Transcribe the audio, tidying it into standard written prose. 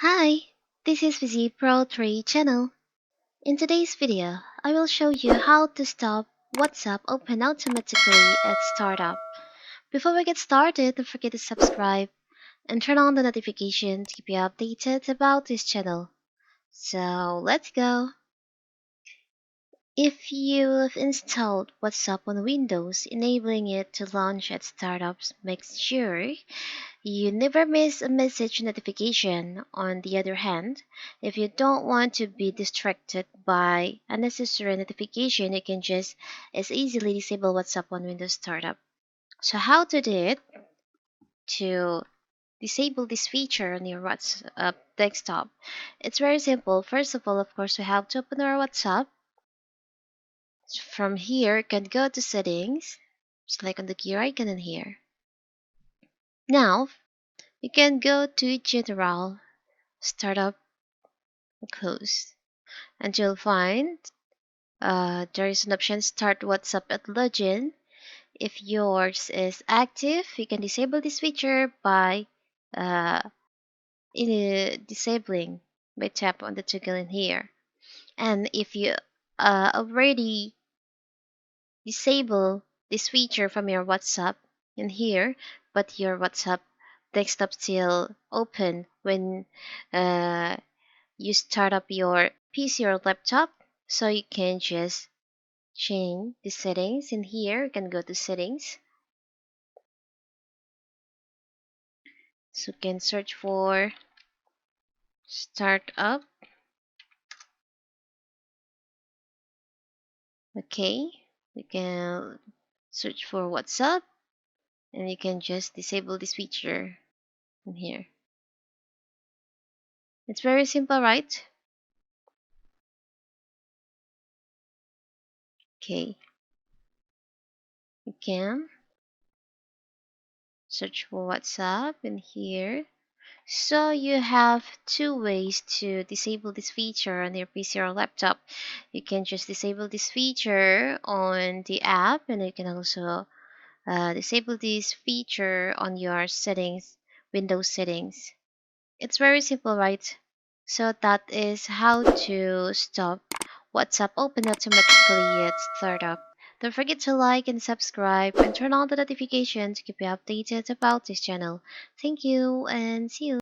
Hi, this is Visi Pro 3 channel. In today's video, I will show you how to stop WhatsApp open automatically at startup. Before we get started, don't forget to subscribe and turn on the notification to keep you updated about this channel. So let's go. If you've installed WhatsApp on Windows, enabling it to launch at startups makes sure you never miss a message notification. On the other hand, if you don't want to be distracted by unnecessary notification, you can just as easily disable WhatsApp on Windows Startup. So how to do it? To disable this feature on your WhatsApp desktop. It's very simple. First of all, of course, we have to open our WhatsApp. From here, you can go to settings, select on the gear icon in here. Now, you can go to general, startup, close, and you'll find there is an option start WhatsApp at login. If yours is active, you can disable this feature by uh, disabling by tap on the toggle in here. And if you already disable this feature from your WhatsApp in here, but your WhatsApp desktop still open when uh, you start up your PC or laptop, so you can just change the settings in here. You can go to settings, so you can search for startup. Okay, you can search for WhatsApp, and you can just disable this feature in here. It's very simple, right? Okay, you can search for WhatsApp in here. So you have two ways to disable this feature on your PC or laptop. You can just disable this feature on the app, and you can also disable this feature on your settings, Windows settings. It's very simple, right? So that is how to stop WhatsApp open automatically at startup. Don't forget to like and subscribe and turn on the notification to keep you updated about this channel. Thank you and see you.